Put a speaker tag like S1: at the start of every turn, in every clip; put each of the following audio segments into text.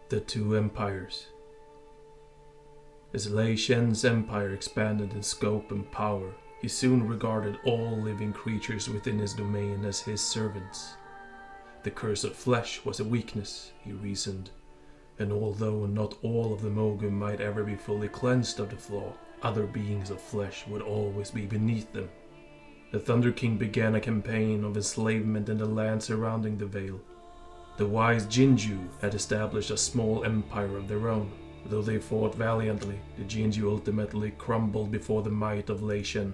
S1: The Two Empires. As Lei Shen's empire expanded in scope and power, he soon regarded all living creatures within his domain as his servants. The curse of flesh was a weakness, he reasoned, and although not all of the Mogu might ever be fully cleansed of the flaw, other beings of flesh would always be beneath them. The Thunder King began a campaign of enslavement in the land surrounding the Vale. The wise Jinju had established a small empire of their own. Though they fought valiantly, the Jinju ultimately crumbled before the might of Lei Shen.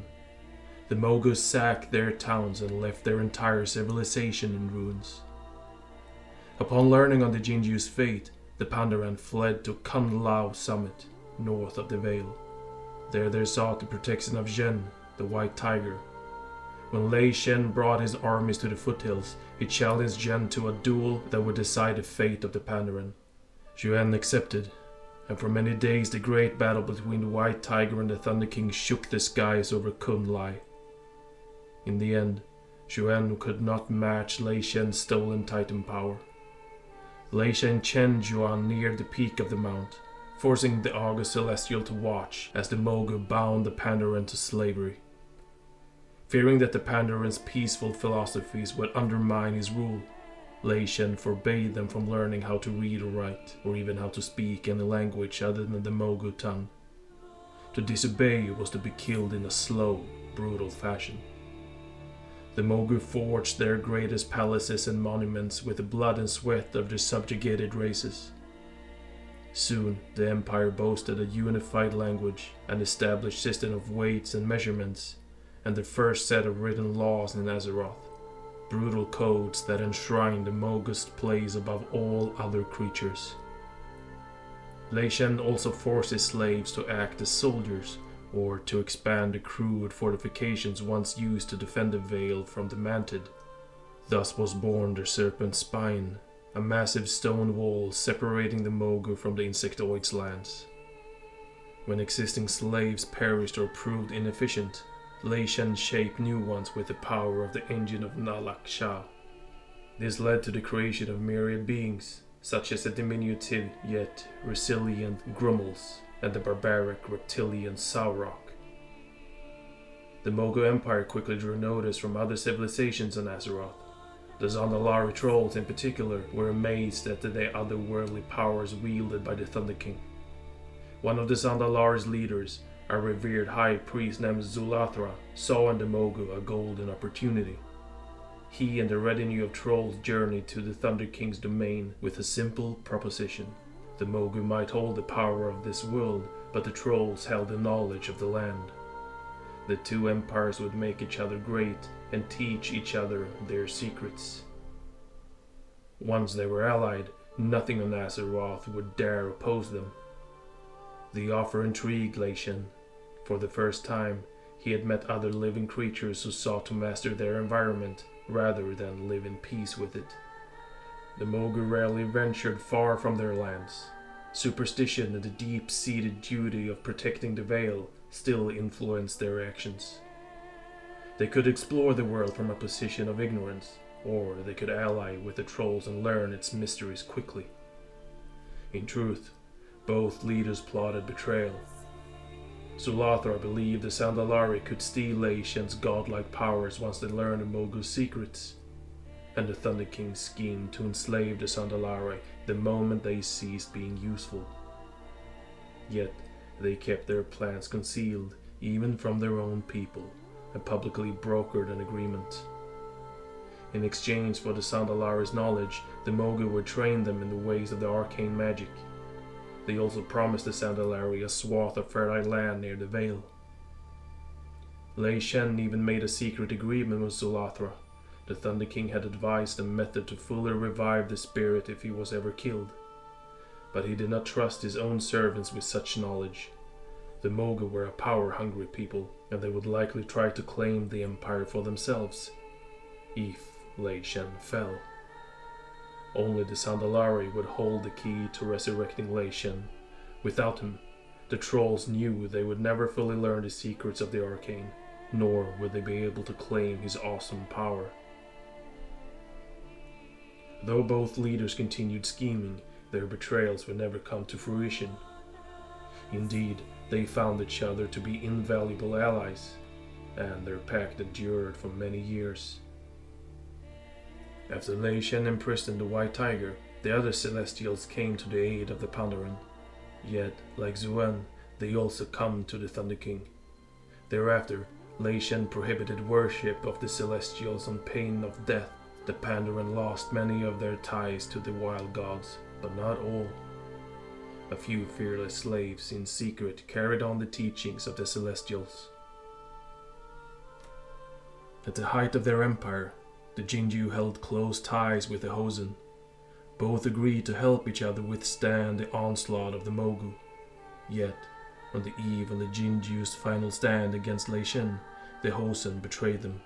S1: The Mogus sacked their towns and left their entire civilization in ruins. Upon learning of the Jinju's fate, the Pandaren fled to Kun Lao Summit, north of the Vale. There they sought the protection of Zhen, the White Tiger. When Lei Shen brought his armies to the foothills, he challenged Zhen to a duel that would decide the fate of the Pandaren. Zhen accepted, and for many days the great battle between the White Tiger and the Thunder King shook the skies over Kun Lai. In the end, Zhen could not match Lei Shen's stolen Titan power. Lei Shen Chen Juan neared the peak of the mount, forcing the August Celestial to watch as the Mogu bound the Pandaren to slavery. Fearing that the Pandaran's peaceful philosophies would undermine his rule, Lei Shen forbade them from learning how to read or write, or even how to speak any language other than the Mogu tongue. To disobey was to be killed in a slow, brutal fashion. The Mogu forged their greatest palaces and monuments with the blood and sweat of their subjugated races. Soon, the empire boasted a unified language, an established system of weights and measurements, and the first set of written laws in Azeroth, brutal codes that enshrined the Mogu's place above all other creatures. Lei Shen also forced his slaves to act as soldiers, or to expand the crude fortifications once used to defend the Vale from the Mantid. Thus was born the Serpent Spine, a massive stone wall separating the Mogu from the Insectoid's lands. When existing slaves perished or proved inefficient, Lei Shen shaped new ones with the power of the engine of Nalak Shah. This led to the creation of myriad beings, such as the diminutive yet resilient Grummels and the barbaric reptilian Saurok. The Mogu Empire quickly drew notice from other civilizations on Azeroth. The Zandalari trolls in particular were amazed at the otherworldly powers wielded by the Thunder King. One of the Zandalari's leaders, a revered high priest named Zulathra, saw in the Mogu a golden opportunity. He and the retinue of trolls journeyed to the Thunder King's domain with a simple proposition. The Mogu might hold the power of this world, but the trolls held the knowledge of the land. The two empires would make each other great and teach each other their secrets. Once they were allied, nothing on Azeroth would dare oppose them. The offer intrigued Lei Shen. For the first time, he had met other living creatures who sought to master their environment rather than live in peace with it. The Mogu rarely ventured far from their lands. Superstition and the deep-seated duty of protecting the Vale still influenced their actions. They could explore the world from a position of ignorance, or they could ally with the trolls and learn its mysteries quickly. In truth, both leaders plotted betrayal. Zulathra believed the Zandalari could steal Lei Shen's godlike powers once they learned the Mogu's secrets, and the Thunder King schemed to enslave the Zandalari the moment they ceased being useful. Yet, they kept their plans concealed, even from their own people, and publicly brokered an agreement. In exchange for the Zandalari's knowledge, the Mogu would train them in the ways of the arcane magic. They also promised the Zandalari a swath of fertile land near the Vale. Lei Shen even made a secret agreement with Zulathra. The Thunder King had advised a method to fully revive the spirit if he was ever killed. But he did not trust his own servants with such knowledge. The Mogu were a power-hungry people, and they would likely try to claim the empire for themselves, if Lei Shen fell. Only the Zandalari would hold the key to resurrecting Lei Shen. Without him, the trolls knew they would never fully learn the secrets of the arcane, nor would they be able to claim his awesome power. Though both leaders continued scheming, their betrayals would never come to fruition. Indeed, they found each other to be invaluable allies, and their pact endured for many years. After Lei Shen imprisoned the White Tiger, the other Celestials came to the aid of the Pandaren. Yet, like Zhuan, they also come to the Thunder King. Thereafter, Lei Shen prohibited worship of the Celestials on pain of death. The Pandaren lost many of their ties to the wild gods, but not all. A few fearless slaves in secret carried on the teachings of the Celestials. At the height of their empire, the Jinju held close ties with the Hosen. Both agreed to help each other withstand the onslaught of the Mogu. Yet, on the eve of the Jinju's final stand against Lei Shen, the Hosen betrayed them.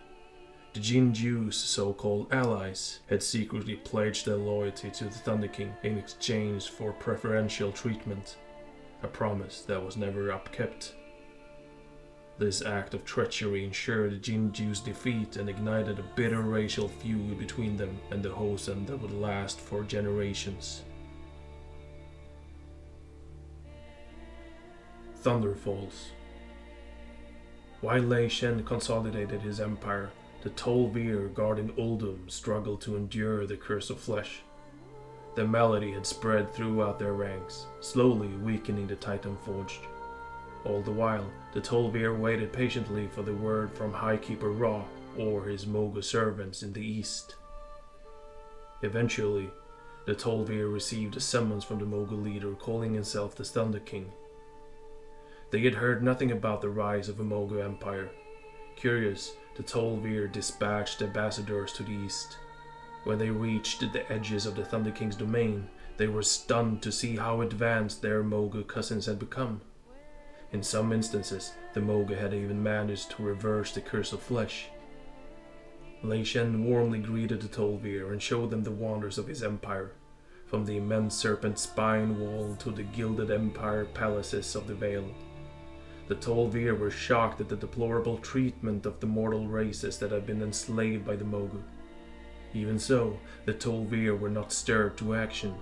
S1: The Jinju's so-called allies had secretly pledged their loyalty to the Thunder King in exchange for preferential treatment, a promise that was never upkept. This act of treachery ensured the Jinju's defeat and ignited a bitter racial feud between them and the Hosen that would last for generations. Thunder Falls. While Lei Shen consolidated his empire, the Tol'vir guarding Uldum struggled to endure the curse of flesh. The malady had spread throughout their ranks, slowly weakening the Titan Forged. All the while, the Tol'vir waited patiently for the word from Highkeeper Ra or his Mogu servants in the east. Eventually, the Tol'vir received a summons from the Mogu leader calling himself the Thunder King. They had heard nothing about the rise of a Mogu empire. Curious, the Tol'vir dispatched ambassadors to the east. When they reached the edges of the Thunder King's domain, they were stunned to see how advanced their Mogu cousins had become. In some instances, the Mogu had even managed to reverse the curse of flesh. Lei Shen warmly greeted the Tol'vir and showed them the wonders of his empire, from the immense serpent spine wall to the gilded empire palaces of the Vale. The Tol'vir were shocked at the deplorable treatment of the mortal races that had been enslaved by the Mogu. Even so, the Tol'vir were not stirred to action.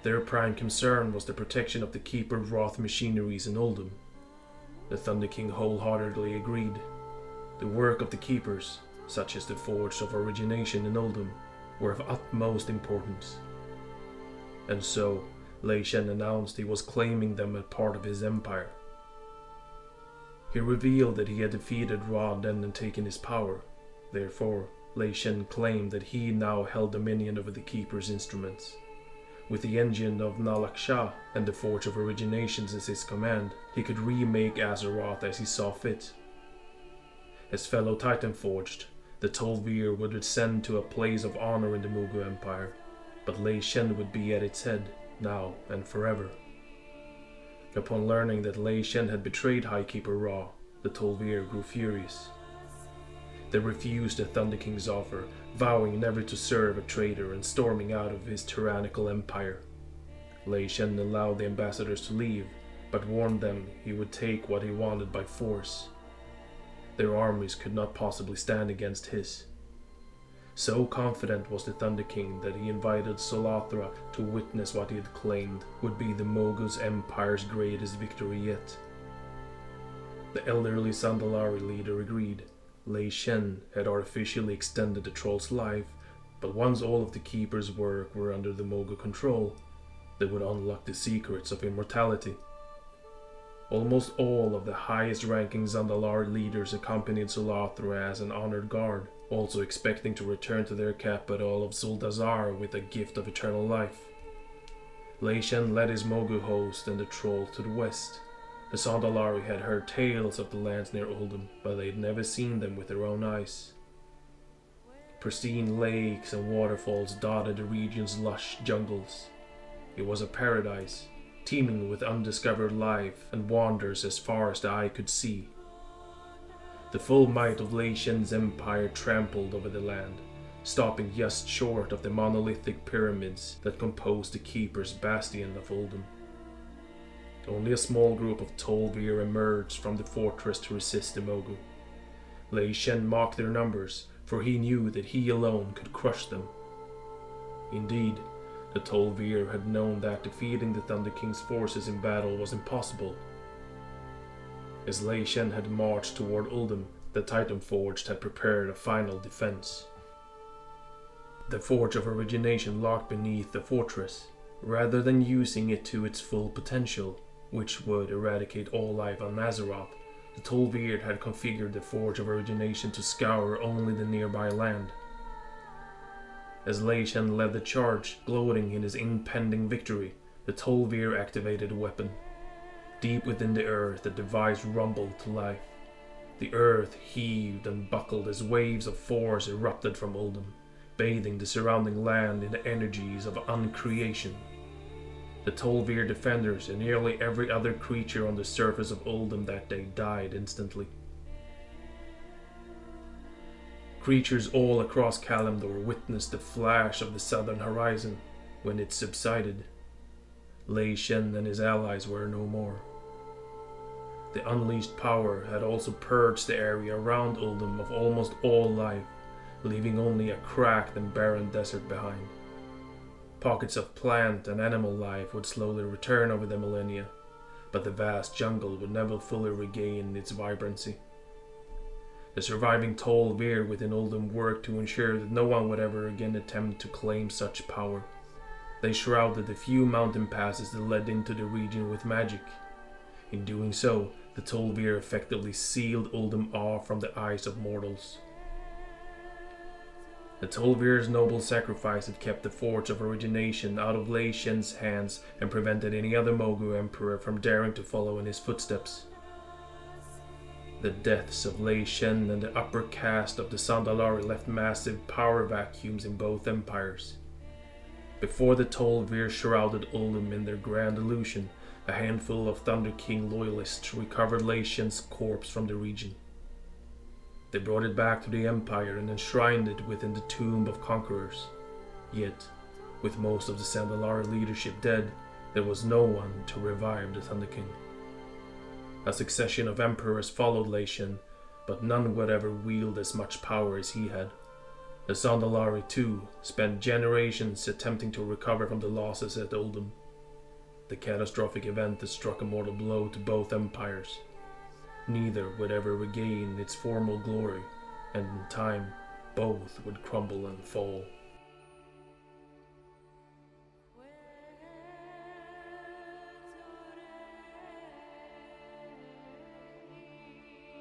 S1: Their prime concern was the protection of the Keeper Wrath machineries in Uldum. The Thunder King wholeheartedly agreed. The work of the Keepers, such as the Forge of Origination in Uldum, were of utmost importance. And so, Lei Shen announced he was claiming them as part of his empire. He revealed that he had defeated Ra Den and taken his power. Therefore, Lei Shen claimed that he now held dominion over the Keeper's instruments. With the engine of Nalaksha and the Forge of Originations as his command, he could remake Azeroth as he saw fit. As fellow Titan Forged, the Tol'vir would ascend to a place of honor in the Mogu Empire, but Lei Shen would be at its head, now and forever. Upon learning that Lei Shen had betrayed Highkeeper Ra, the Tol'vir grew furious. They refused the Thunder King's offer, vowing never to serve a traitor and storming out of his tyrannical empire. Lei Shen allowed the ambassadors to leave, but warned them he would take what he wanted by force. Their armies could not possibly stand against his. So confident was the Thunder King that he invited Solathra to witness what he had claimed would be the Mogu's empire's greatest victory yet. The elderly Sandalari leader agreed. Lei Shen had artificially extended the troll's life, but once all of the Keeper's work were under the Mogu control, they would unlock the secrets of immortality. Almost all of the highest-ranking Zandalari leaders accompanied Solathra as an honored guard, also expecting to return to their capital of Zuldazar with a gift of eternal life. Lei Shen led his Mogu host and the troll to the west. The Zandalari had heard tales of the lands near Uldum, but they had never seen them with their own eyes. Pristine lakes and waterfalls dotted the region's lush jungles. It was a paradise, teeming with undiscovered life and wonders as far as the eye could see. The full might of Lei Shen's empire trampled over the land, stopping just short of the monolithic pyramids that composed the Keeper's bastion of Uldum. Only a small group of Tol'vir emerged from the fortress to resist the Mogu. Lei Shen mocked their numbers, for he knew that he alone could crush them. Indeed, The Tol'vir had known that defeating the Thunder King's forces in battle was impossible. As Lei Shen had marched toward Uldum, the Titan Forged had prepared a final defense. The Forge of Origination locked beneath the fortress. Rather than using it to its full potential, which would eradicate all life on Azeroth, the Tol'vir had configured the Forge of Origination to scour only the nearby land. As Lei Shen led the charge, gloating in his impending victory, the Tol'vir activated a weapon. Deep within the earth, the device rumbled to life. The earth heaved and buckled as waves of force erupted from Uldum, bathing the surrounding land in the energies of uncreation. The Tol'vir defenders and nearly every other creature on the surface of Uldum that day died instantly. Creatures all across Kalimdor witnessed the flash of the southern horizon. When it subsided, Lei Shen and his allies were no more. The unleashed power had also purged the area around Uldum of almost all life, leaving only a cracked and barren desert behind. Pockets of plant and animal life would slowly return over the millennia, but the vast jungle would never fully regain its vibrancy. The surviving Tol'vir within Uldum worked to ensure that no one would ever again attempt to claim such power. They shrouded the few mountain passes that led into the region with magic. In doing so, the Tol'vir effectively sealed Uldum off from the eyes of mortals. The Tol'vir's noble sacrifice had kept the Forge of Origination out of Lei Shen's hands and prevented any other Mogu Emperor from daring to follow in his footsteps. The deaths of Lei Shen and the upper caste of the Sandalari left massive power vacuums in both empires. Before the Tol'vir shrouded Uldum in their grand illusion, a handful of Thunder King loyalists recovered Lei Shen's corpse from the region. They brought it back to the Empire and enshrined it within the Tomb of Conquerors. Yet, with most of the Sandalari leadership dead, there was no one to revive the Thunder King. A succession of emperors followed Lei Shen, but none would ever wield as much power as he had. The Sandalari, too, spent generations attempting to recover from the losses at Uldum. The catastrophic event had struck a mortal blow to both empires. Neither would ever regain its former glory, and in time, both would crumble and fall.